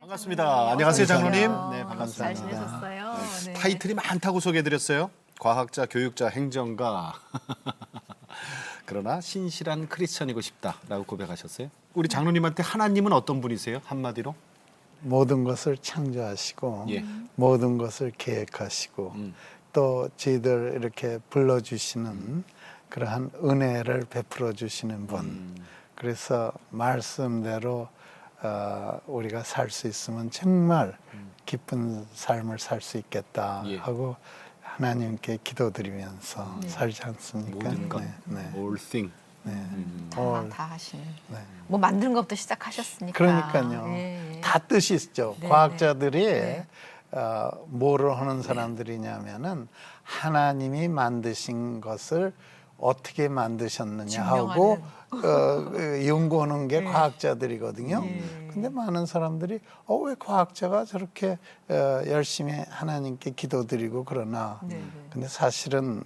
반갑습니다. 안녕하세요, 장로님. 네, 잘 반갑습니다. 지내셨어요? 네. 타이틀이 많다고 소개해드렸어요. 과학자, 교육자, 행정가. 그러나 신실한 크리스천이고 싶다라고 고백하셨어요. 우리 장로님한테 하나님은 어떤 분이세요? 한마디로? 모든 것을 창조하시고 예. 모든 것을 계획하시고 또 저희들 이렇게 불러주시는 그러한 은혜를 베풀어 주시는 분. 그래서 말씀대로 우리가 살 수 있으면 정말 기쁜 삶을 살 수 있겠다 예. 하고 하나님께 기도드리면서 살지 않습니까? 모든 것, 네. all thing. 다 하시는. 뭐 만드는 것부터 시작하셨으니까. 그러니까요. 예, 예. 다 뜻이 있죠. 네, 과학자들이 네. 뭐를 하는 사람들이냐면은 하나님이 만드신 것을 어떻게 만드셨느냐 하고 연구하는 게 과학자들이거든요. 근데 많은 사람들이 왜 과학자가 저렇게 열심히 하나님께 기도드리고 그러나 근데 사실은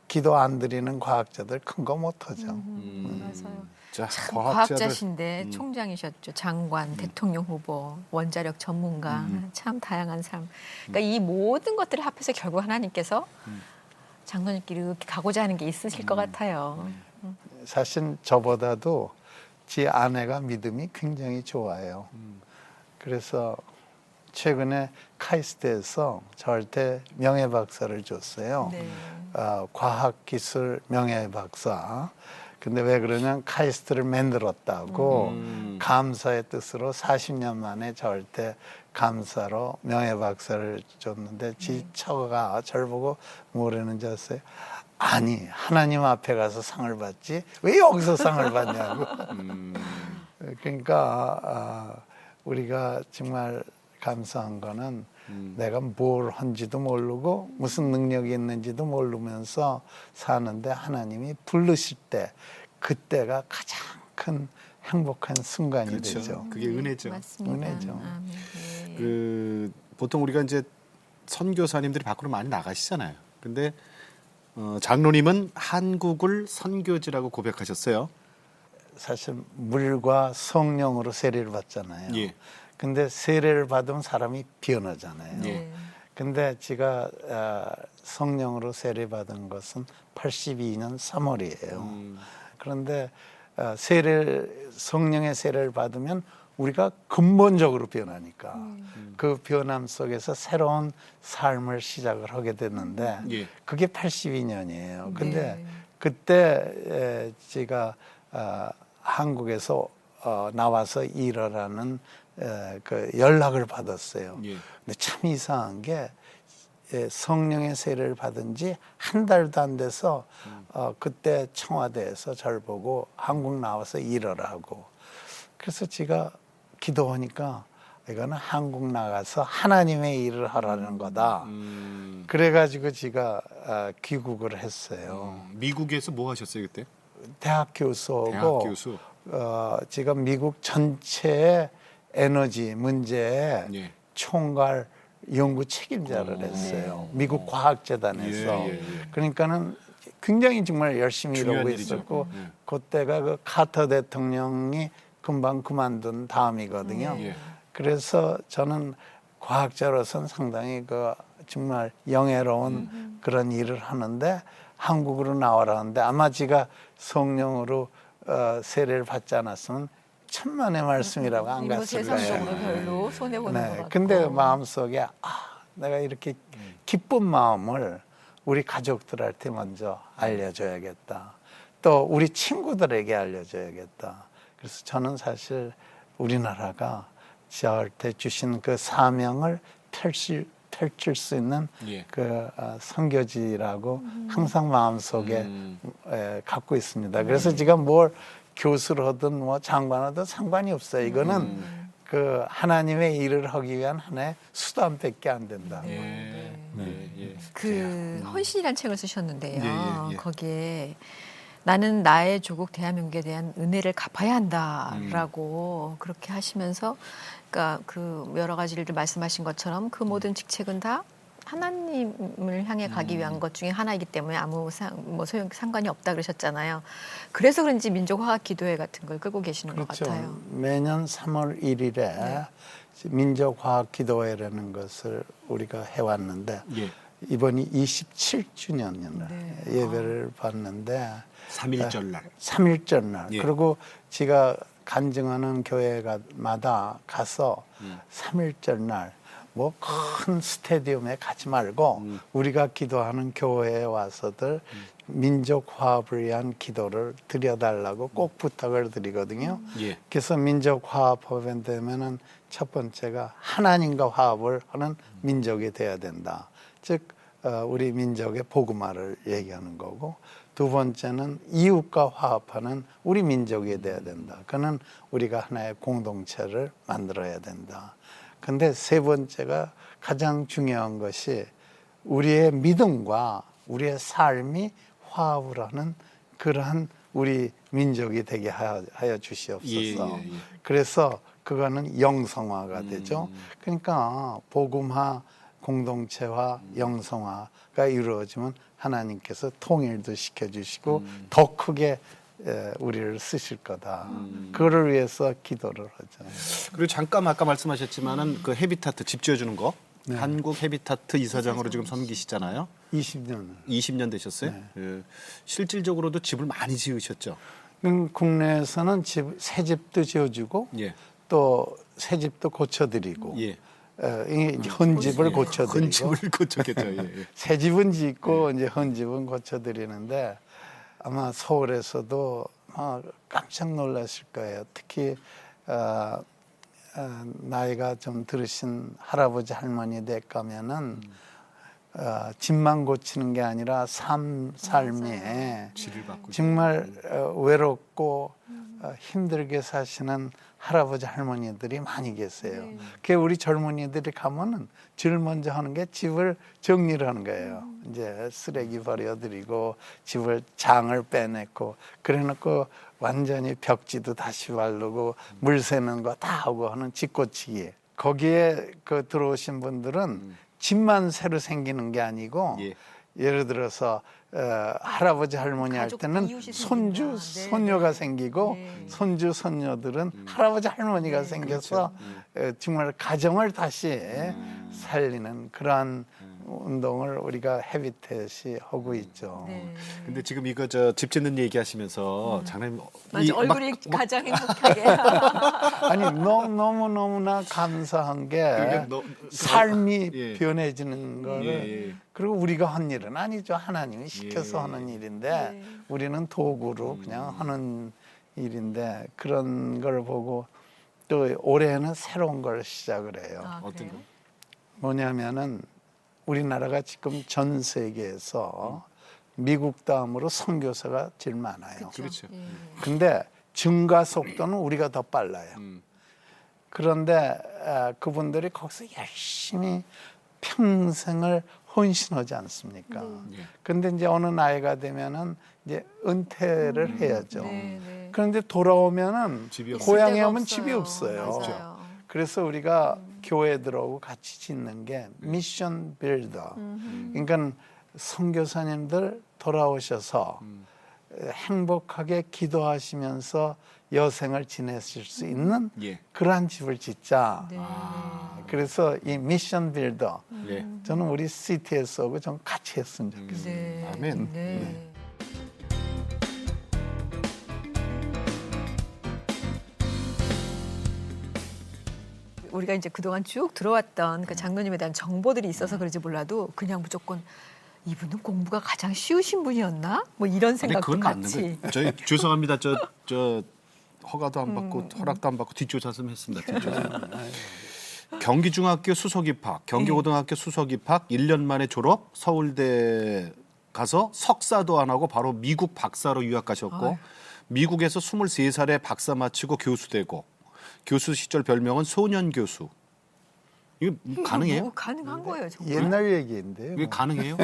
기도 안 드리는 과학자들 큰 거 못하죠. 맞아요. 자, 참 과학자들. 과학자신데 총장이셨죠. 장관, 대통령 후보, 원자력 전문가, 참 다양한 삶. 그러니까 이 모든 것들을 합해서 결국 하나님께서 장로님끼리 이렇게 가고자 하는 게 있으실 것 같아요. 사실 저보다도 제 아내가 믿음이 굉장히 좋아요. 그래서 최근에 카이스트에서 저한테 명예박사를 줬어요. 네. 과학기술 명예박사. 근데 왜 그러냐면 카이스트를 만들었다고 감사의 뜻으로 40년 만에 저한테 감사로 명예박사를 줬는데 지 처가 저를 보고 뭐라는지 아세요? 아니 하나님 앞에 가서 상을 받지 왜 여기서 상을 받냐고. 그러니까 우리가 정말 감사한 거는 내가 뭘 한지도 모르고 무슨 능력이 있는지도 모르면서 사는데 하나님이 부르실 때 그때가 가장 큰 행복한 순간이 그렇죠. 되죠. 그게 은혜죠. 맞습니다. 은혜죠. 아멘. 예. 보통 우리가 이제 선교사님들이 밖으로 많이 나가시잖아요. 근데 장로님은 한국을 선교지라고 고백하셨어요. 사실 물과 성령으로 세례를 받잖아요. 예. 근데 세례를 받으면 사람이 변하잖아요. 예. 근데 제가 성령으로 세례 받은 것은 82년 3월이에요. 그런데 성령의 세례를 받으면 우리가 근본적으로 변하니까 그 변함 속에서 새로운 삶을 시작을 하게 됐는데 예. 그게 82년이에요. 근데 네. 그때 제가 한국에서 나와서 일을 하는 그 연락을 받았어요. 예. 근데 참 이상한 게 성령의 세례를 받은 지 한 달도 안 돼서 그때 청와대에서 저를 보고 한국 나와서 일을 하고 그래서 제가 기도하니까 이거는 한국 나가서 하나님의 일을 하라는 거다. 그래가지고 제가 귀국을 했어요. 미국에서 뭐 하셨어요 그때? 대학 교수하고 대학 교수. 제가 미국 전체의 에너지 문제에 예. 총괄 연구 책임자를 했어요. 미국 과학재단에서. 예. 그러니까는 굉장히 정말 열심히 중요한 일하고 일이죠. 있었고 그때가 그 카터 대통령이 금방 그만둔 다음이거든요. 예. 그래서 저는 과학자로서는 상당히 그 정말 영예로운 그런 일을 하는데 한국으로 나오라는데 아마 제가 성령으로 세례를 받지 않았으면 천만의 말씀이라고 안 뭐 갔을 세상적으로 거예요. 별로 손해 보는 것 같고. 근데 마음속에 내가 이렇게 기쁜 마음을 우리 가족들한테 먼저 알려줘야겠다. 또 우리 친구들에게 알려줘야겠다. 그래서 저는 사실 우리나라가 저한테 주신 그 사명을 펼칠 수 있는 예. 그 선교지라고 항상 마음속에 갖고 있습니다. 그래서 제가 뭘 교수를 하든 뭐 장관을 하든 상관이 없어요. 이거는 그 하나님의 일을 하기 위한 하나의 수단밖에 안 된다. 예. 그 헌신이라는 책을 쓰셨는데요. 예. 거기에 나는 나의 조국 대한민국에 대한 은혜를 갚아야 한다라고 그렇게 하시면서 그러니까 그 여러 가지 일들 말씀하신 것처럼 그 모든 직책은 다 하나님을 향해 가기 위한 것 중에 하나이기 때문에 아무 상관이 없다 그러셨잖아요. 그래서 그런지 민족화학 기도회 같은 걸 끌고 계시는 것 그렇죠. 같아요. 매년 3월 1일에 민족화합기도회라는 것을 우리가 해왔는데 예. 이번이 27주년을 네. 예배를 받는데 3.1절 날. 3.1절 날. 예. 그리고 제가 간증하는 교회마다 가서 3.1절 날 뭐 큰 스테디움에 가지 말고 우리가 기도하는 교회에 와서들 민족 화합을 위한 기도를 드려달라고 꼭 부탁을 드리거든요. 예. 그래서 민족 화합하게 되면은 첫 번째가 하나님과 화합을 하는 민족이 돼야 된다. 즉 우리 민족의 복음화를 얘기하는 거고, 두 번째는 이웃과 화합하는 우리 민족이 돼야 된다. 그는 우리가 하나의 공동체를 만들어야 된다. 근데 세 번째가 가장 중요한 것이 우리의 믿음과 우리의 삶이 화합을 하는 그러한 우리 민족이 되게 하여 주시옵소서. 예, 예. 그래서 그거는 영성화가 되죠. 그러니까 복음화, 공동체화, 영성화가 이루어지면 하나님께서 통일도 시켜주시고 더 크게 우리를 쓰실 거다. 그거를 위해서 기도를 하죠. 그리고 잠깐 아까 말씀하셨지만은 그 헤비타트 집 지어주는 거 한국 헤비타트 이사장으로 지금 섬기시잖아요. 20년. 20년 되셨어요. 네. 예. 실질적으로도 집을 많이 지으셨죠. 국내에서는 새 집도 지어주고 예. 또 새 집도 고쳐드리고 예. 이제 헌 집을 고쳐드리고 큰 집을 고쳤겠죠. 예. 예. 새 집은 짓고 이제 헌 집은 고쳐드리는데 아마 서울에서도 깜짝 놀라실 거예요. 특히 나이가 좀 들으신 할아버지 할머니 댁 가면은 집만 고치는 게 아니라 삶에 지를 바꾸죠. 정말 외롭고 힘들게 사시는 할아버지 할머니들이 많이 계세요. 그 우리 젊은이들이 가면은 제일 먼저 하는 게 집을 정리를 하는 거예요. 이제 쓰레기 버려드리고 집을 장을 빼내고 그래놓고 완전히 벽지도 다시 바르고 물 새는 거 다 하고 하는 집 고치기. 거기에 그 들어오신 분들은 집만 새로 생기는 게 아니고 예. 예를 들어서 할아버지 할머니 할 가족 때는 이웃이 손주 생긴다. 네, 손녀가 네. 생기고 네. 손주 손녀들은 할아버지 할머니가 생겨서 정말 가정을 다시 살리는 그러한 운동을 우리가 헤비텟이 하고 있죠. 네. 근데 지금 이거 저 집 짓는 얘기하시면서 장로님 맞아, 얼굴이 가장 행복하게. 아니 너무나 감사한 게 그러니까 삶이 예. 변해지는 거를 예. 그리고 우리가 한 일은 아니죠. 하나님이 시켜서 예. 하는 일인데 네. 우리는 도구로 그냥 하는 일인데 그런 걸 보고 또 올해는 새로운 걸 시작을 해요. 아, 어떤 그래요? 거? 뭐냐면은 우리나라가 지금 전 세계에서 미국 다음으로 선교사가 제일 많아요. 그렇죠. 예. 근데 증가 속도는 우리가 더 빨라요. 그런데 그분들이 거기서 열심히 평생을 헌신하지 않습니까? 예. 근데 이제 어느 나이가 되면은 이제 은퇴를 해야죠. 네, 네. 그런데 돌아오면은 집이 없어요. 고향에 데가 오면 없어요. 집이 없어요. 맞아요. 그래서 우리가 교회들하고 같이 짓는 게 미션 빌더. 그러니까 선교사님들 돌아오셔서 행복하게 기도하시면서 여생을 지내실 수 있는 예. 그러한 집을 짓자. 네. 그래서 이 미션 빌더 예. 저는 우리 CTS하고 좀 같이 했으면 좋겠어요. 네. 아멘. 네. 우리가 이제 그동안 쭉 들어왔던 그 장로님에 대한 정보들이 있어서 그런지 몰라도 그냥 무조건 이분은 공부가 가장 쉬우신 분이었나? 뭐 이런 아니 생각도 그건 맞는 같이. 거예요. 저희 죄송합니다. 저 허가도 안 받고 허락도 안 받고 뒷조사 좀 했습니다. 뒷조사. 경기중학교 수석 입학, 경기고등학교 수석 입학, 1년 만에 졸업, 서울대 가서 석사도 안 하고 바로 미국 박사로 유학 가셨고 아유. 미국에서 23살에 박사 마치고 교수되고 교수 시절 별명은 소년 교수. 이거 가능해요? 뭐 가능한 거예요, 정말. 옛날 얘기인데요. 이게 가능해요?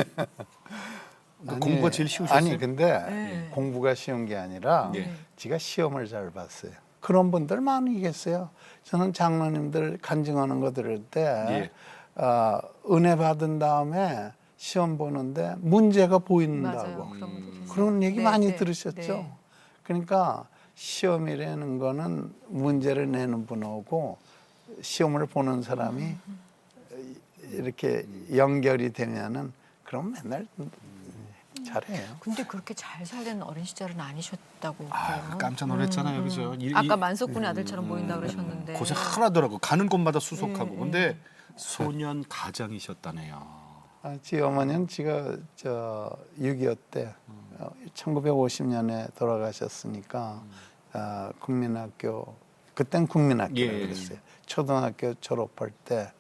아니, 공부가 제일 쉬우셨어요? 아니 근데 네. 공부가 쉬운 게 아니라 네. 제가 시험을 잘 봤어요. 그런 분들 많이 계세요. 저는 장로님들 간증하는 거 들을 때 예. 은혜 받은 다음에 시험 보는데 문제가 보인다고 맞아요. 그런 분들 계세요. 그런 얘기 네, 많이 네, 들으셨죠. 네. 그러니까 시험이라는 거는 문제를 내는 분하고 시험을 보는 사람이 이렇게 연결이 되면은 그럼 맨날 잘해요. 근데 그렇게 잘 살던 어린 시절은 아니셨다고 아, 그래요. 깜짝 놀랐잖아요, 그죠? 아까 만석군의 아들처럼 보인다 그러셨는데. 고생 하나더라고. 가는 곳마다 수속하고. 네, 근데 소년 가장이셨다네요. 지 어머니는 지가 6.25 때 1950년에 돌아가셨으니까 국민학교 그땐 국민학교라고 예. 그랬어요. 초등학교 졸업할 때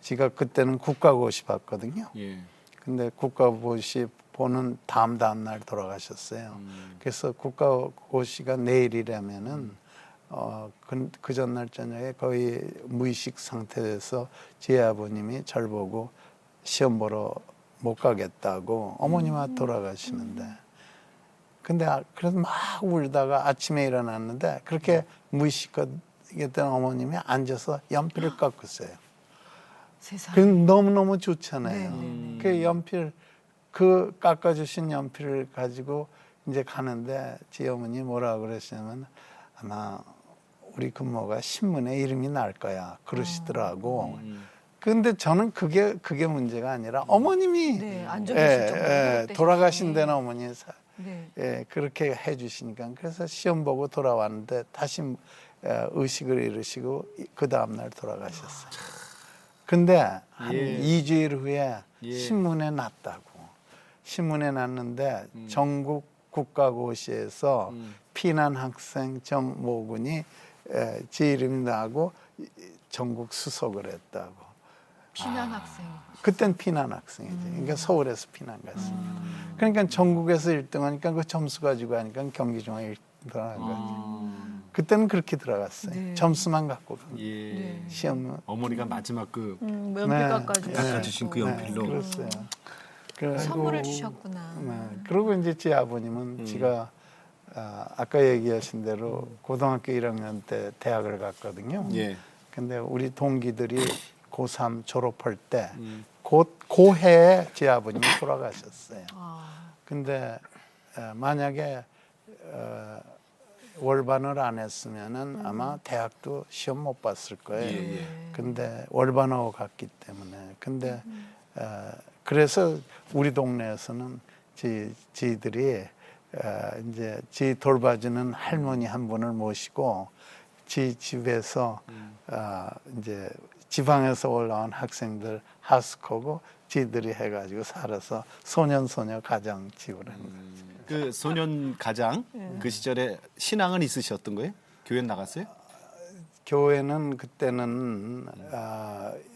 지가 그때는 국가고시 봤거든요. 예. 근데 국가고시 보는 다음 날 돌아가셨어요. 그래서 국가고시가 내일이라면은 그 전날 저녁에 거의 무의식 상태에서 제 아버님이 절 보고 시험 보러 못 가겠다고 어머님한테 돌아가시는데 근데 그래서 막 울다가 아침에 일어났는데 그렇게 무의식했던 어머님이 앉아서 연필을 깎았어요. 세상에. 그 너무너무 좋잖아요. 네. 그 연필 그 깎아주신 연필을 가지고 이제 가는데 제 어머니 뭐라 그러시냐면 아마 우리 금모가 신문에 이름이 날 거야 그러시더라고. 근데 저는 그게 문제가 아니라 어머님이 네, 안정 계실 정도로 돌아가신 데는 어머니 네. 그렇게 해주시니까 그래서 시험 보고 돌아왔는데 다시 의식을 잃으시고 그 다음 날 돌아가셨어요. 근데 한 예. 2주일 후에 예. 신문에 났다고. 신문에 났는데 전국 국가고시에서 피난 학생 정모군이 제 이름이 나고 전국 수석을 했다고. 피난 학생. 그땐 피난 학생이지. 그러니까 서울에서 피난 갔어요. 그러니까 전국에서 1등 하니까 그 점수 가지고 하니까 경기중앙 1등 들어간 거지. 그때는 그렇게 들어갔어요. 네. 점수만 갖고 예. 네. 시험은. 어머니가 마지막 그 연필 네. 깎아주고. 깎아주신 그 연필로. 그랬어요. 그리고, 선물을 주셨구나. 그리고 이제 제 아버님은 지가 아까 얘기하신 대로 고등학교 1학년 때 대학을 갔거든요. 예. 근데 우리 동기들이 고3 졸업할 때 고해에 제 아버님이 돌아가셨어요. 근데 만약에 월반을 안 했으면은 아마 대학도 시험 못 봤을 거예요. 예. 근데 월반하고 갔기 때문에. 근데 그래서 우리 동네에서는 지들이 이제 지 돌봐주는 할머니 한 분을 모시고 지 집에서 이제 지방에서 올라온 학생들 하숙하고 지들이 해가지고 살아서 소년소녀 가정 지으라는 거죠. 그 소년 가장 그 시절에 신앙은 있으셨던 거예요? 교회 나갔어요? 교회는 그때는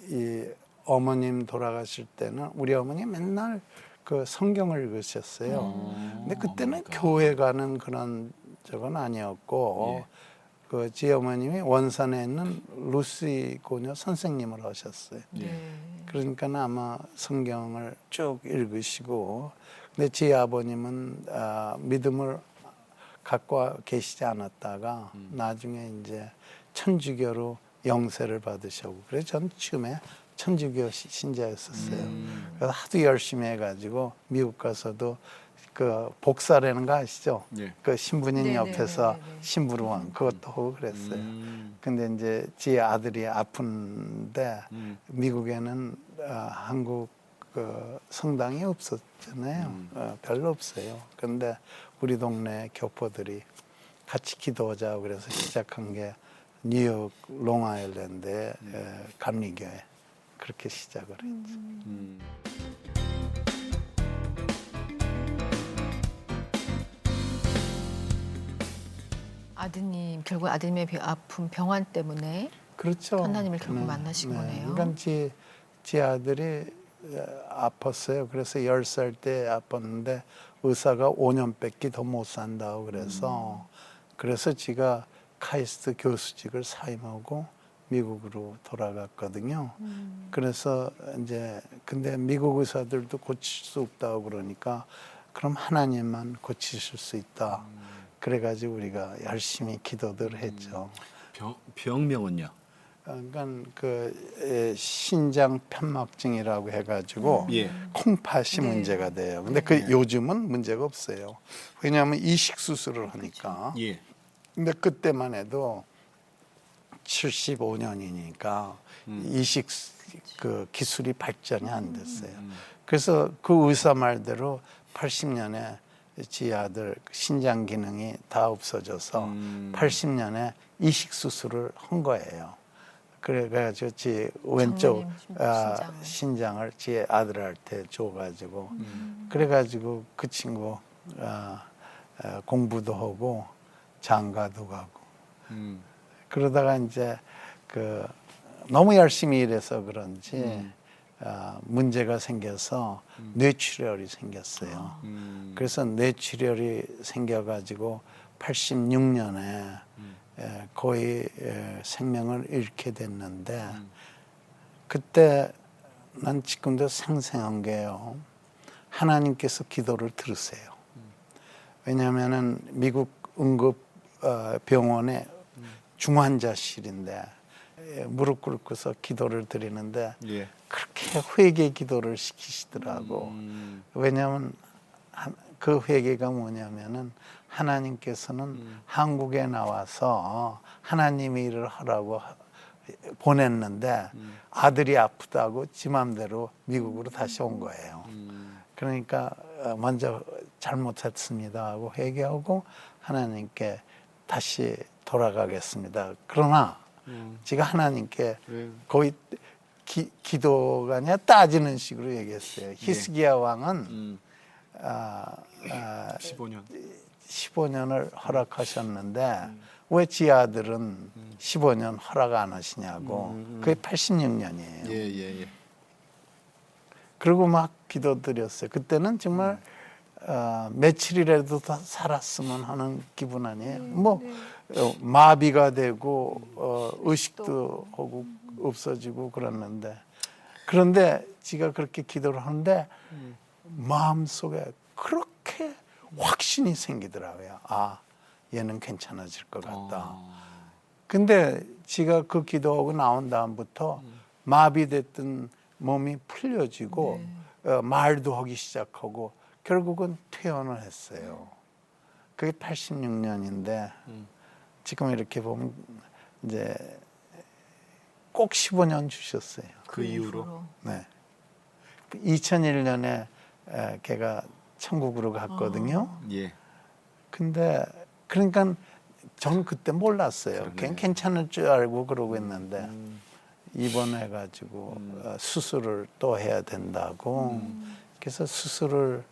이 어머님 돌아가실 때는 우리 어머니 맨날 그 성경을 읽으셨어요. 근데 그때는 교회 가는 그런 적은 아니었고 그 제 어머님이 원산에 있는 루시 고녀 선생님을 하셨어요. 그러니까 아마 성경을 쭉 읽으시고 근데 제 아버님은 믿음을 갖고 계시지 않았다가 나중에 이제 천주교로 영세를 받으셨고 그래서 전 처음에 천주교 신자였었어요. 그래서 하도 열심히 해가지고 미국 가서도 그 복사라는 거 아시죠? 예. 그 신부님 네네네네네. 옆에서 신부로왕 그것도 하고 그랬어요. 근데 이제 제 아들이 아픈데 미국에는 한국 그 성당이 없었잖아요. 별로 없어요. 근데 우리 동네 교포들이 같이 기도하자고 그래서 시작한 게 뉴욕 롱아일랜드의 감리교회 그렇게 시작을 했죠. 아드님 결국 아드님의 아픈 병환 때문에 그렇죠. 하나님을 결국 만나신 거네요. 그러니까 제 아들이 아팠어요. 그래서 10살 때 아팠는데 의사가 5년밖에 더 못 산다고 그래서 지가 카이스트 교수직을 사임하고 미국으로 돌아갔거든요. 그래서 이제 근데 미국 의사들도 고칠 수 없다고 그러니까 그럼 하나님만 고치실 수 있다. 그래가지고 우리가 열심히 기도들 했죠. 병명은요? 그러니까 그 신장 편막증이라고 해가지고 예. 콩팥이 문제가 돼요. 근데 그 요즘은 문제가 없어요. 왜냐하면 이식 수술을 하니까. 예. 근데 그때만 해도 75년이니까 이식 그 기술이 발전이 안 됐어요. 그래서 그 의사 말대로 80년에 지 아들 신장 기능이 다 없어져서 80년에 이식 수술을 한 거예요. 그래가지고 지 왼쪽 신장을 지 아들한테 줘가지고 그래가지고 그 친구 공부도 하고 장가도 가고 그러다가 이제 그 너무 열심히 일해서 그런지 문제가 생겨서 뇌출혈이 생겼어요. 그래서 뇌출혈이 생겨가지고 86년에 거의 생명을 잃게 됐는데 그때 난 지금도 생생한 게요. 하나님께서 기도를 들으세요. 왜냐하면은 미국 응급 병원의 중환자실인데 무릎 꿇고서 기도를 드리는데 예. 그렇게 회개 기도를 시키시더라고. 왜냐하면 그 회개가 뭐냐면은 하나님께서는 한국에 나와서 하나님의 일을 하라고 보냈는데 아들이 아프다고 지 맘대로 미국으로 다시 온 거예요. 그러니까 먼저 잘못했습니다 하고 회개하고 하나님께 다시 돌아가겠습니다. 그러나 제가 하나님께 거의 기도가 아니라 따지는 식으로 얘기했어요. 히스기야 왕은 15년을 허락하셨는데 왜 지 아들은 15년 허락 안 하시냐고. 그게 86년이에요. 예. 그리고 막 기도드렸어요. 그때는 정말 며칠이라도 더 살았으면 하는 기분 아니에요. 뭐 마비가 되고 의식도 하고 없어지고 그랬는데 그런데 지가 그렇게 기도를 하는데 마음속에 그렇게 확신이 생기더라고요. 아, 얘는 괜찮아질 것 같다. 근데 지가 그 기도하고 나온 다음부터 마비됐던 몸이 풀려지고 말도 하기 시작하고 결국은 퇴원을 했어요. 그게 86년인데 지금 이렇게 보면 이제 꼭 15년 주셨어요. 그 이후로. 네. 2001년에 걔가 천국으로 갔거든요. 예. 근데 그러니까 저는 그때 몰랐어요. 걔는 괜찮을 줄 알고 그러고 있는데 입원해가지고 수술을 또 해야 된다고. 그래서 수술을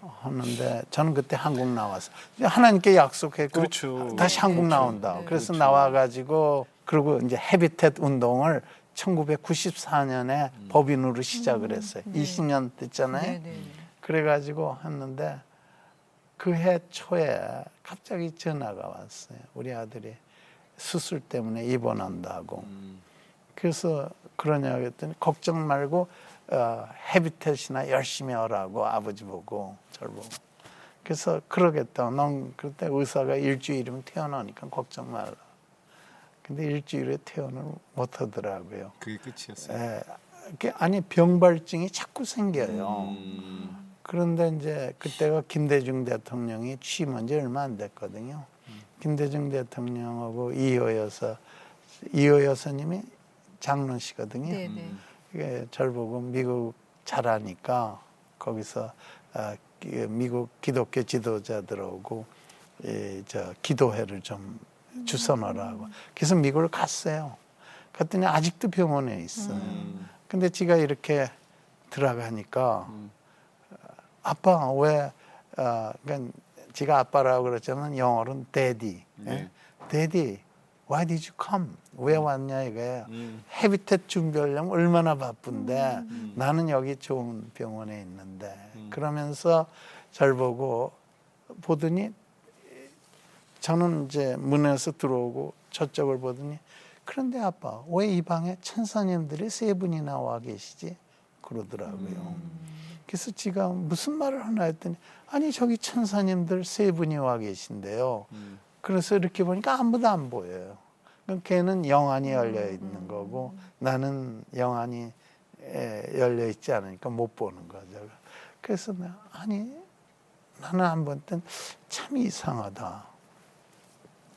하는데 저는 그때 한국 나와서 하나님께 약속했고 그렇죠. 다시 한국 나온다. 그래서 나와가지고 그리고 이제 헤비텟 운동을 1994년에 법인으로 시작을 했어요. 20년 됐잖아요. 그래가지고 했는데 그 해 초에 갑자기 전화가 왔어요. 우리 아들이 수술 때문에 입원한다고. 그래서 그러냐고 했더니 걱정 말고 헤비텟이나 열심히 하라고 아버지 보고 저를 보고. 그래서 그러겠다. 넌 그때 의사가 일주일이면 퇴원하니까 걱정 말라. 근데 일주일에 퇴원을 못 하더라고요. 그게 끝이었어요. 아니 병발증이 자꾸 생겨요. 그런데 이제 그때가 김대중 대통령이 취임한 지 얼마 안 됐거든요. 김대중 대통령하고 이호 여사님이 장로시거든요. 저를 보고 미국 잘하니까 거기서 미국 기독교 지도자들하고 기도회를 좀 주선하라고. 그래서 미국을 갔어요. 갔더니 아직도 병원에 있어요. 근데 지가 이렇게 들어가니까 아빠 왜 그러니까 지가 아빠라고 그랬지만 영어로는 daddy. 네. daddy, why did you come? 왜 왔냐 이거예요. 헤비텟 준비하려면 얼마나 바쁜데 나는 여기 좋은 병원에 있는데 그러면서 절 보고 보더니 저는 이제 문에서 들어오고 저쪽을 보더니 그런데 아빠 왜 이 방에 천사님들이 3분이나 와 계시지? 그러더라고요. 그래서 지가 무슨 말을 하나 했더니 아니 저기 천사님들 3분이 와 계신데요. 그래서 이렇게 보니까 아무도 안 보여요. 그럼 걔는 영안이 열려 있는 거고 나는 영안이 열려 있지 않으니까 못 보는 거죠. 그래서 아니 나는 한번 참 이상하다.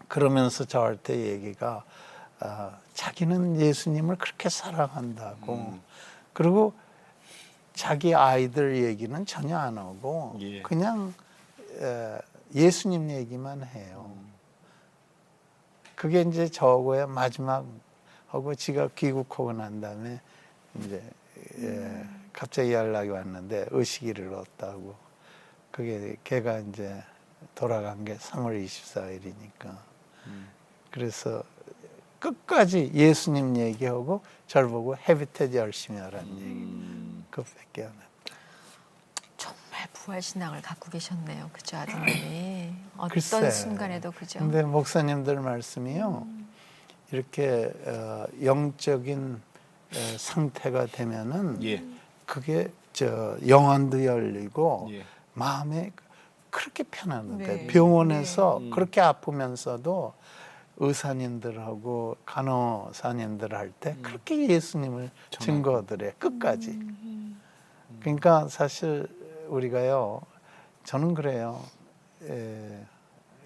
그러면서 저한테 얘기가 자기는 예수님을 그렇게 사랑한다고 그리고 자기 아이들 얘기는 전혀 안 하고 예. 그냥 예수님 얘기만 해요. 그게 이제 저거의 마지막 하고 지가 귀국하고 난 다음에 이제 갑자기 연락이 왔는데 의식을 잃었다고. 그게 걔가 이제 돌아간 게 3월 24일이니까. 그래서 끝까지 예수님 얘기하고 저를 보고 헤비테지 열심히 하라는 얘기. 그것밖에 안 했다. 정말 부활신앙을 갖고 계셨네요. 그죠, 아드님이. 어떤 글쎄. 순간에도 그죠. 근데 목사님들 말씀이요. 이렇게 영적인 상태가 되면은 예. 그게 영혼도 열리고 예. 마음에 그렇게 편안한데 네. 병원에서 그렇게 아프면서도 의사님들하고 간호사님들 할 때 그렇게 예수님을 증거들해 끝까지. 그러니까 사실 우리가요, 저는 그래요.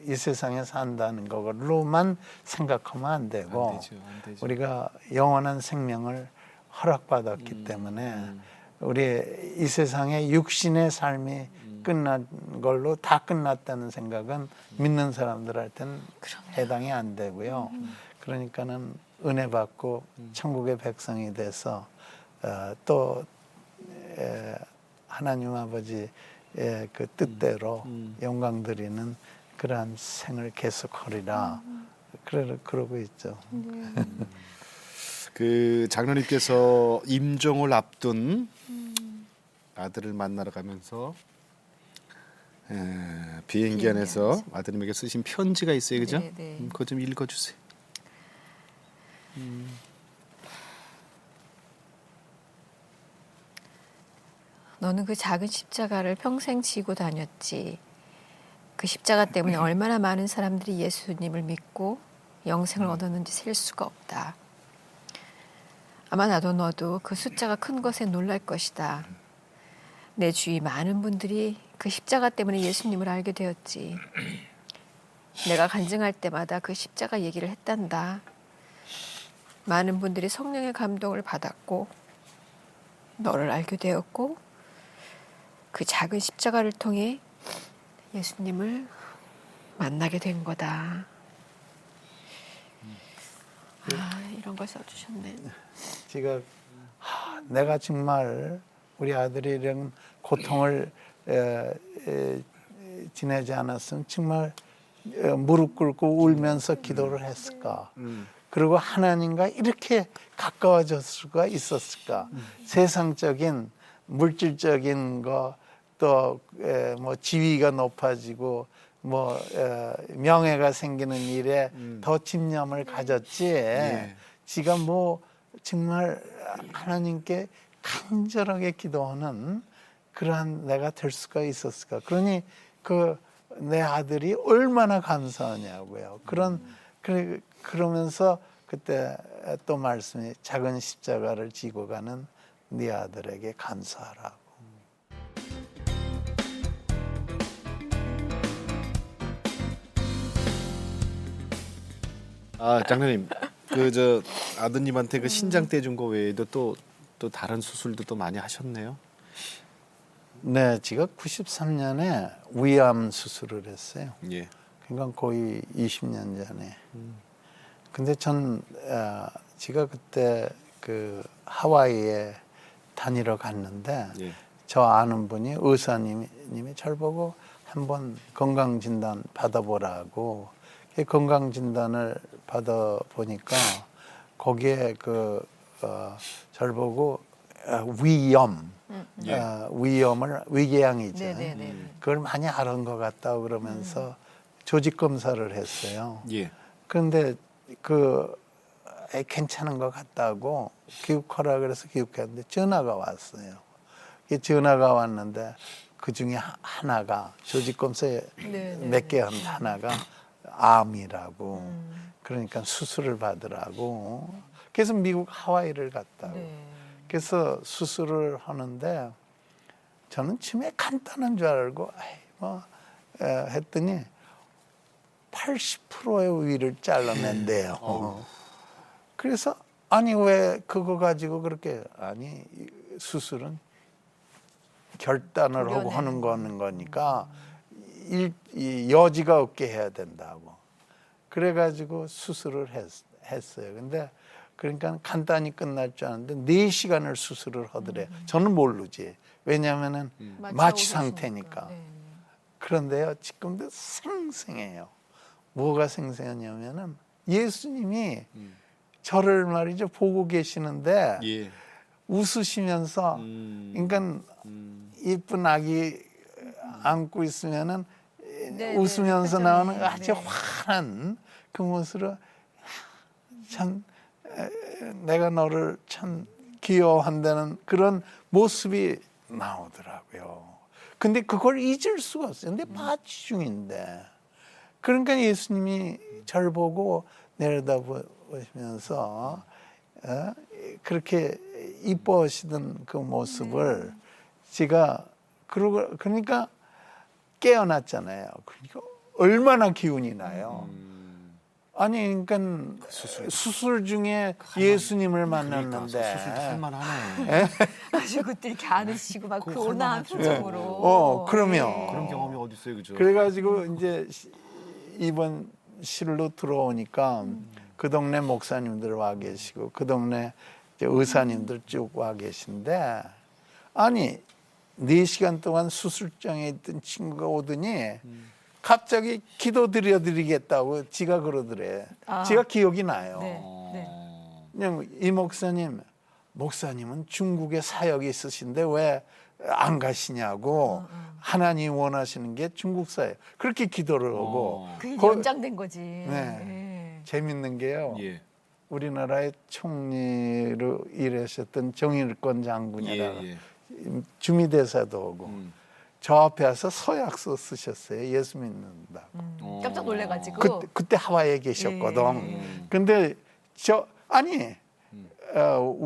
이 세상에 산다는 것으로만 생각하면 안 되고 안 되죠, 안 되죠. 우리가 영원한 생명을 허락받았기 때문에 우리 이 세상에 육신의 삶이 끝난 걸로 다 끝났다는 생각은 믿는 사람들한테는 해당이 안 되고요. 그러니까는 은혜 받고 천국의 백성이 돼서 또 하나님 아버지의 그 뜻대로 영광 드리는 그러한 생을 계속하리라. 그러고 있죠. 그 장로님께서 임종을 앞둔 아들을 만나러 가면서 비행기 안에서 아드님에게 쓰신 편지가 있어요, 그죠? 네, 네. 그거 좀 읽어주세요. 너는 그 작은 십자가를 평생 지고 다녔지. 그 십자가 때문에 얼마나 많은 사람들이 예수님을 믿고 영생을 얻었는지 셀 수가 없다. 아마 나도 너도 그 숫자가 큰 것에 놀랄 것이다. 내 주위 많은 분들이 그 십자가 때문에 예수님을 알게 되었지. 내가 간증할 때마다 그 십자가 얘기를 했단다. 많은 분들이 성령의 감동을 받았고 너를 알게 되었고 그 작은 십자가를 통해 예수님을 만나게 된 거다. 이런 걸 써주셨네. 제가 내가 정말 우리 아들이 이런 고통을 지내지 않았으면 정말 무릎 꿇고 울면서 기도를 했을까. 그리고 하나님과 이렇게 가까워질 수가 있었을까. 세상적인 물질적인 거 또 뭐 지위가 높아지고 뭐 명예가 생기는 일에 더 집념을 가졌지. 지가 뭐 정말 하나님께 간절하게 기도하는 그러한 내가 될 수가 있었을까. 그러니 그 내 아들이 얼마나 감사하냐고요. 그러면서 그때 또 말씀이 작은 십자가를 지고 가는 네 아들에게 감사하라고. 장로님, 그 저 아드님한테 그 신장 떼준 거 외에도 또 다른 수술도 또 많이 하셨네요. 네, 제가 93년에 위암 수술을 했어요. 예. 그러니까 거의 20년 전에. 근데 제가 그때 그 하와이에 다니러 갔는데 예. 저 아는 분이 의사님이 저를 보고 한번 건강진단 받아보라고. 건강진단을 받아보니까 거기에 저를 보고 위염을 위궤양이죠. 네네네. 그걸 많이 앓은 것 같다고 그러면서 조직 검사를 했어요. 예. 그런데 괜찮은 것 같다고 기육하라 그래서 기육했는데 전화가 왔어요. 전화가 왔는데 그 중에 하나가 조직 검사에 몇 개 한 하나가 암이라고. 그러니까 수술을 받으라고. 그래서 미국 하와이를 갔다고. 그래서 수술을 하는데 저는 처음에 간단한 줄 알고 했더니 80%의 위를 잘라낸대요. 그래서 아니 왜 그거 가지고 그렇게 아니 수술은 결단을 하고 하는 거니까 이 여지가 없게 해야 된다고. 그래가지고 수술을 했어요. 근데 그러니까 간단히 끝날 줄 알았는데 4시간을 수술을 하더래. 저는 모르지. 왜냐하면은 마취 상태니까. 네. 그런데요, 지금도 생생해요. 뭐가 생생하냐면은 예수님이 저를 말이죠 보고 계시는데 예. 웃으시면서, 그러니까 이쁜 아기 안고 있으면은 네, 웃으면서 네, 나오는 네. 아주 환한 그 모습으로 참 내가 너를 참 귀여워한다는 그런 모습이 나오더라고요. 근데 그걸 잊을 수가 없어요. 근데 마취 중인데. 그러니까 예수님이 저를 보고 내려다보시면서 그렇게 이뻐하시던 그 모습을 제가 그러니까 깨어났잖아요. 그러니까 얼마나 기운이 나요. 아니 그러니까 수술 중에 예수님을 만났는데 수술도 할만하네. 아주 그때 이렇게 안으시고 막 그 그거 온화한 할만하죠. 표정으로. 그러면 그런 경험이 어디 있어요, 그죠? 그래가지고 이제 이번 실로 들어오니까 그 동네 목사님들 와 계시고 그 동네 이제 의사님들 쭉 와 계신데 아니 4시간 동안 수술장에 있던 친구가 오더니 갑자기 기도 드려드리겠다고 지가 그러더래. 지가 기억이 나요. 네. 네. 그냥 이 목사님은 중국에 사역이 있으신데 왜 안 가시냐고 하나님 원하시는 게 중국 사역. 그렇게 기도를 하고 그게 거- 연장된 거지. 네. 재밌는 게요. 예. 우리나라의 총리로 일하셨던 정일권 장군이라고 예, 예. 주미대사도 오고 저 앞에 와서 서약서 쓰셨어요. 예수 믿는다. 깜짝 놀래가지고. 그때 하와이에 계셨거든. 예. 근데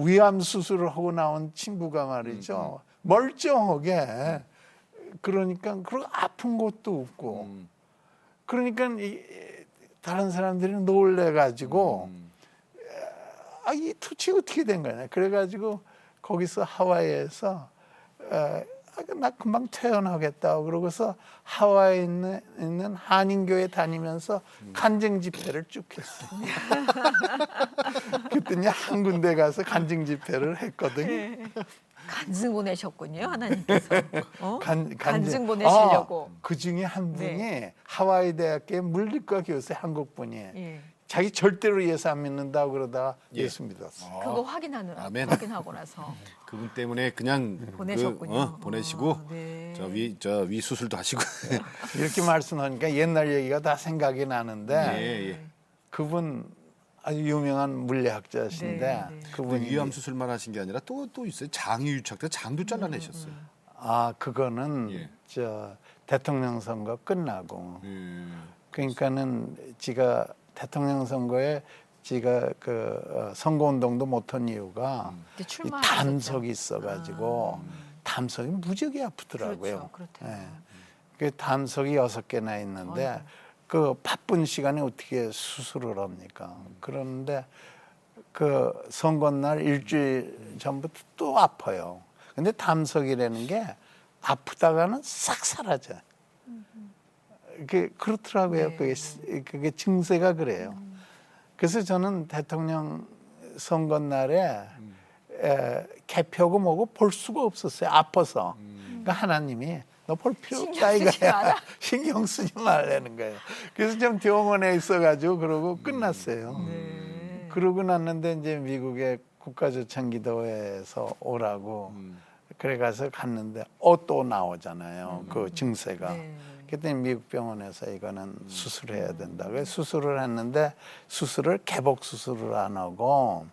위암 수술을 하고 나온 친구가 말이죠. 멀쩡하게 그러니까 그리고 아픈 것도 없고 그러니까 다른 사람들이 놀래가지고 이 투치 어떻게 된 거냐. 그래가지고 거기서 하와이에서 나 금방 퇴원하겠다고 그러고서 하와이에 있는 한인교회 다니면서 간증 집회를 쭉 했어. 그랬더니 한 군데 가서 간증 집회를 했거든요. 간증 보내셨군요, 하나님께서. 간증 아, 보내시려고. 그 중에 한 분이 네. 하와이 대학교의 물리과 교수 한국 분이 예. 자기 절대로 예수 안 믿는다고 그러다가 예. 예수 믿었어. 그거 아멘. 확인하고 나서 그분 때문에 그냥 보내셨군요. 보내시고 네. 저 위 수술도 하시고. 이렇게 말씀하니까 옛날 얘기가 다 생각이 나는데 예, 예. 그분 아주 유명한 물리학자신데 네, 네. 그분이 위암 수술만 하신 게 아니라 또 있어요. 장이 유착돼 장도 잘라내셨어요. 그거는 예. 저 대통령 선거 끝나고 음. 그러니까는 지가 대통령 선거에 지가 선거 운동도 못한 이유가 이제 이 출마하셨죠. 담석이 있어가지고 담석이 무지하게 아프더라고요. 그렇죠, 그렇대요. 예. 그 담석이 6개나 있는데 아이고. 그 바쁜 시간에 어떻게 수술을 합니까? 그런데 그 선거날 일주일 전부터 또 아파요. 근데 담석이라는 게 아프다가는 싹 사라져. 그렇더라고요. 네. 그게 증세가 그래요. 그래서 저는 대통령 선거 날에 개표고 뭐고 볼 수가 없었어요. 아파서. 그러니까 하나님이 너 볼 필요 없다 신경 쓰지 마라. 이거야. 신경 쓰지 말라는 거예요. 그래서 좀 병원에 있어가지고 그러고 끝났어요. 네. 그러고 났는데 이제 미국의 국가조창기도회에서 오라고 그래 가서 갔는데 또 나오잖아요. 그 증세가. 네. 그때 미국 병원에서 이거는 수술해야 된다. 그래서 수술을 했는데 수술을 개복 수술을 안 하고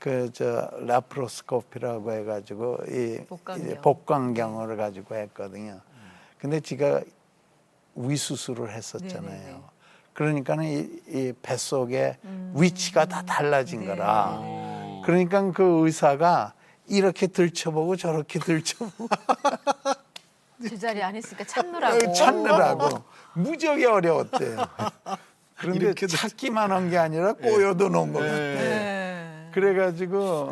라프로스코피라고 해가지고 복강경. 복강경을 가지고 했거든요. 근데 지가 위 수술을 했었잖아요. 네네네. 그러니까는 이 뱃속에 위치가 다 달라진 네. 거라. 그러니까 그 의사가 이렇게 들춰보고 저렇게 들춰보고 제자리 안 있으니까 찾느라고. 찾느라고 무지하게 어려웠대요. 그런데 이렇게도- 찾기만 한 게 아니라 꼬여도 놓은 거 같아요. 네. 그래가지고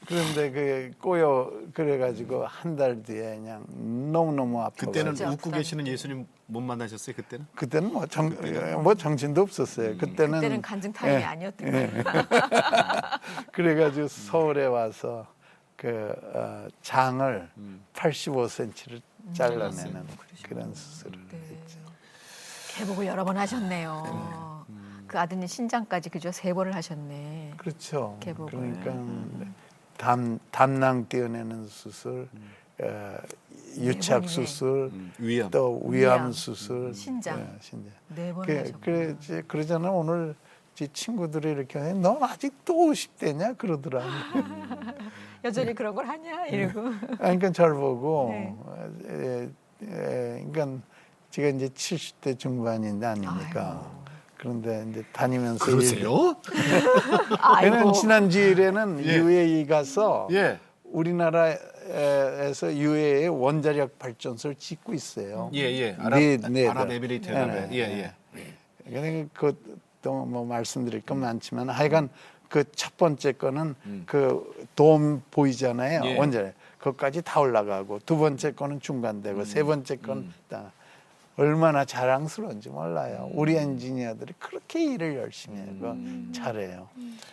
그런데 그 그래가지고 한 달 뒤에 그냥 너무너무 아파. 그때는 진짜 웃고 아프다. 계시는 예수님 못 만나셨어요 그때는? 그때는 뭐 정신도 없었어요. 그때는 간증 타임이 아니었던 거예요. 그래가지고 서울에 와서 장을 85cm를 잘라내는 그런 수술을 했죠. 개복을 여러 번 하셨네요. 그 아드님 신장까지 그죠? 3번을 하셨네. 그렇죠. 개복을. 그러니까 담낭 떼어내는 수술, 유착 번이네. 수술, 위암. 또 위암 수술, 신장. 신장. 4번 하셨구나. 그러잖아 오늘 제 친구들이 이렇게 해. 넌 아직도 50대냐 그러더라. 여전히 그런 걸 하냐 이러고. 그러니까 잘 보고, 네. 그러니까 제가 이제 70대 중반인데 아닙니까? 그런데 이제 다니면서 그러세요? 저는 지난 주일에는 예. UAE 가서 예. 우리나라에서 UAE 원자력 발전소를 짓고 있어요. 예. 네, 아랍에미리트 네. 예. 그러니까 그것도 뭐 말씀드릴 건 많지만 하여간 그 첫 번째 거는 그 돔 보이잖아요. 예. 원자력. 그것까지 다 올라가고 두 번째 거는 중간되고 세 번째 건 다. 얼마나 자랑스러운지 몰라요. 우리 엔지니어들이 그렇게 일을 열심히 하고 잘해요.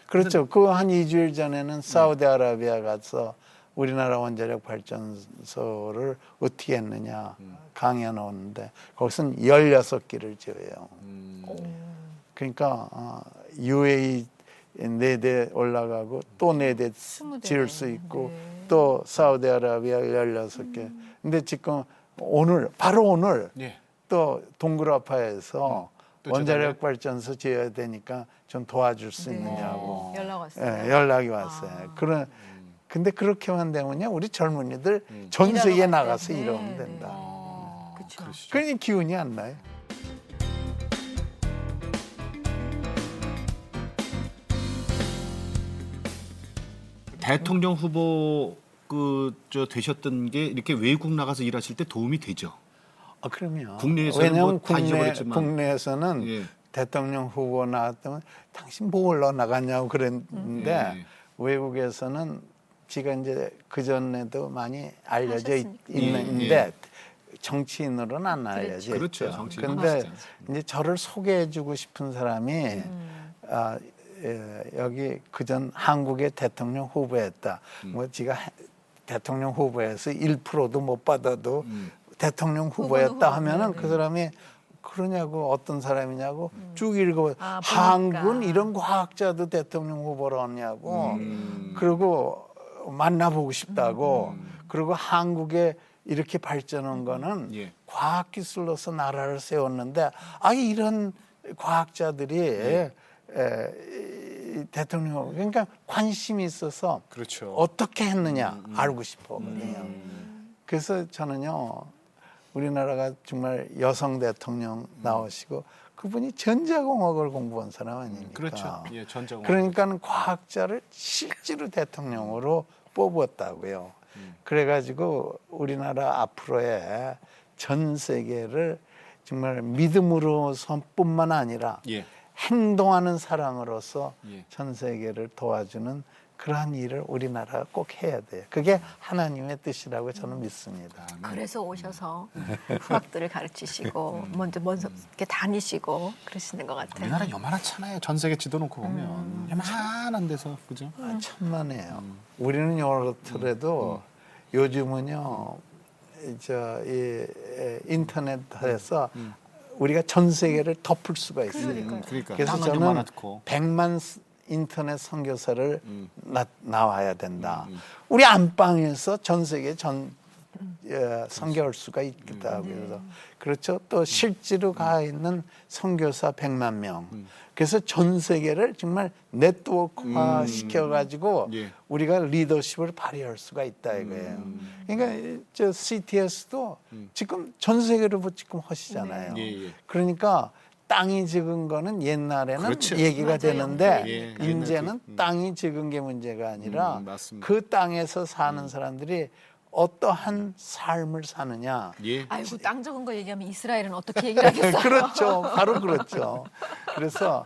그렇죠. 그 한 2주일 전에는 사우디아라비아 가서 우리나라 원자력 발전소를 어떻게 했느냐 강연 오는데 거기서는 16기를 지어요. 그러니까 UAE 4대 올라가고 또 4대 20 지을 수 대네. 있고 네. 또 사우디아라비아 16개. 근데 지금 바로 오늘 예. 또 동굴아파에서 또 원자력 발전소 지어야 되니까 좀 도와줄 수 있느냐고 연락 왔어요. 예, 연락이 왔어요. 근데 그렇게만 되면요 우리 젊은이들 전 세계에 일하러 갈 나가서 때. 일하면 네, 된다. 그렇죠. 그러니 기운이 안 나요. 대통령 후보 되셨던 게 이렇게 외국 나가서 일하실 때 도움이 되죠. 그럼요. 국내에서는 왜냐하면 뭐다 잊어버렸지만. 국내에서는 예. 대통령 후보 나왔다면 당신 뭐 올라 나갔냐고 그랬는데 예. 외국에서는 지가 이제 그 전에도 많이 알려져 하셨으니까. 있는데 예. 정치인으로는 안 알려져 그렇죠. 있죠. 정치인은 그런데 하시지 않습니까? 이제 저를 소개해주고 싶은 사람이 여기 그전 한국의 대통령 후보였다. 뭐 지가 대통령 후보에서 1%도 못 받아도 대통령 후보였다 하면은 그 사람이 그러냐고 어떤 사람이냐고 쭉 읽어 아, 보니까. 한국은 이런 과학자도 대통령 후보로 왔냐고 그리고 만나보고 싶다고 그리고 한국에 이렇게 발전한 거는 예. 과학기술로서 나라를 세웠는데 이런 과학자들이 이 대통령 그러니까 관심이 있어서 그렇죠. 어떻게 했느냐 알고 싶어거든요. 그래서 저는요 우리나라가 정말 여성 대통령 나오시고 그분이 전자공학을 공부한 사람 아닙니까? 그렇죠. 예, 전자공학. 그러니까 과학자를 실제로 대통령으로 뽑았다고요. 그래가지고 우리나라 앞으로의 전 세계를 정말 믿음으로서뿐만 아니라 예. 행동하는 사랑으로서 예. 전 세계를 도와주는 그러한 일을 우리나라가 꼭 해야 돼요. 그게 하나님의 뜻이라고 저는 믿습니다. 그래서 오셔서 후학들을 가르치시고 먼저 이렇게 다니시고 그러시는 것 같아요. 우리나라 요만하잖아요. 전 세계 지도 놓고 보면 요만한 데서 그죠? 천만에요. 우리는 그렇더라도 요즘은요, 이 인터넷에서 우리가 전 세계를 덮을 수가 있어요. 그러니까 그래서 땅은 저는 요만하고. 100만 인터넷 선교사를 나와야 된다. 우리 안방에서 전 세계 선교할 수가 있겠다. 그래서 그렇죠. 또 실제로 가 있는 선교사 100만 명. 그래서 전 세계를 정말 네트워크화 시켜가지고 예. 우리가 리더십을 발휘할 수가 있다 이거예요. 그러니까 저 CTS도 지금 전 세계로 지금 하시잖아요. 예. 그러니까 땅이 적은 거는 옛날에는 그렇죠. 얘기가 맞아요. 되는데 예, 이제는 땅이 적은 게 문제가 아니라 맞습니다. 그 땅에서 사는 사람들이 어떠한 삶을 사느냐. 예. 아이고 땅 적은 거 얘기하면 이스라엘은 어떻게 얘기를 하겠어요? 그렇죠. 바로 그렇죠. 그래서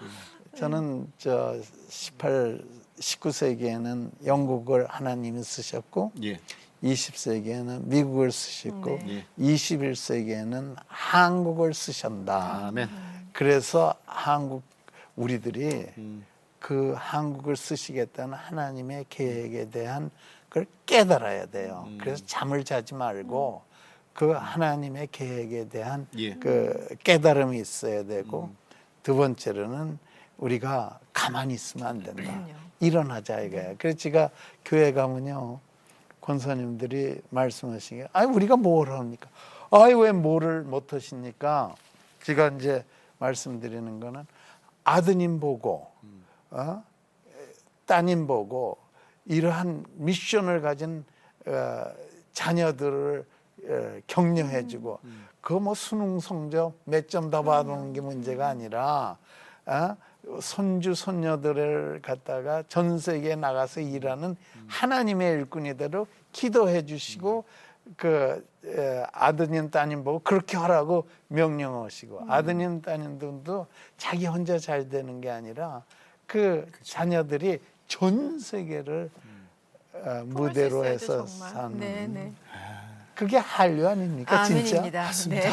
저는 저 19세기에는 영국을 하나님이 쓰셨고 예. 20세기에는 미국을 쓰셨고 네. 21세기에는 한국을 쓰신다. 아멘. 그래서 한국 우리들이 그 한국을 쓰시겠다는 하나님의 계획에 대한 걸 깨달아야 돼요. 그래서 잠을 자지 말고 그 하나님의 계획에 대한 예. 그 깨달음이 있어야 되고 두 번째로는 우리가 가만히 있으면 안 된다. 그럼요. 일어나자 이거예요. 그래서 제가 교회 가면요. 권사님들이 말씀하시게, 아니 우리가 뭘 합니까? 아니 왜 뭐를 못 하십니까? 제가 이제 말씀드리는 거는 아드님 보고, 따님 보고 이러한 미션을 가진 자녀들을 격려해주고, 그 뭐 수능 성적 몇 점 더 받는 게 문제가 아니라, 손주 손녀들을 갖다가 전 세계에 나가서 일하는 하나님의 일꾼이대로 기도해 주시고 그 아드님 따님 보고 그렇게 하라고 명령하시고 아드님 따님들도 자기 혼자 잘 되는 게 아니라 그 자녀들이 전 세계를 무대로 해서 사는 네네. 그게 한류 아닙니까 진짜? 아멘입니다. 네.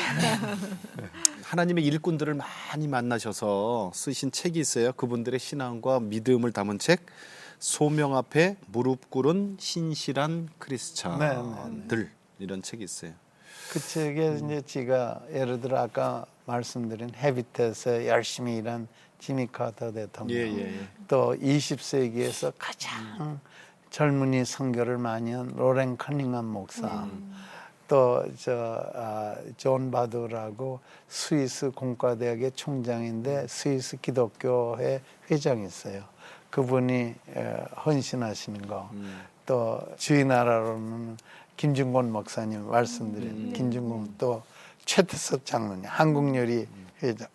하나님의 일꾼들을 많이 만나셔서 쓰신 책이 있어요. 그분들의 신앙과 믿음을 담은 책 소명 앞에 무릎 꿇은 신실한 크리스찬들 이런 책이 있어요. 그 책에 이제 제가 예를 들어 아까 말씀드린 헤비텟에서 열심히 일한 지미 카터 대통령, 예. 또 20세기에서 가장 젊은이 선교를 많이 한 로렌 커닝엄 목사, 또 존 바도라고 스위스 공과대학의 총장인데 스위스 기독교회 회장이 있어요. 그분이 헌신하시는 거. 또 주의 나라로는 김중곤 목사님 말씀드린 김중곤, 또 최태섭 장로님 한국요리 회장,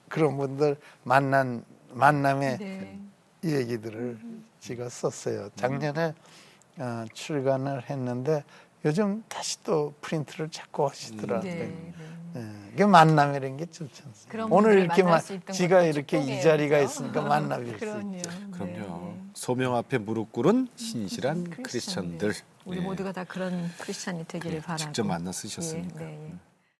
그런 분들 만남의 네. 얘기들을 제가 썼어요. 작년에 출간을 했는데 요즘 다시 또 프린트를 자꾸 하시더라고요. 네. 이게 만남이라는 게 좋지 않습니까? 그런 오늘 분들을 이렇게 만날 수 있던 지가 것도 이렇게 이 축복이에요, 자리가 그죠? 있으니까 만나뵐 수 그럼요. 있죠. 그럼요. 네. 소명 앞에 무릎 꿇은 신실한 크리스찬들. 우리 네. 모두가 다 그런 크리스찬이 되기를 네, 바라고. 직접 만나 쓰셨으니까. 예.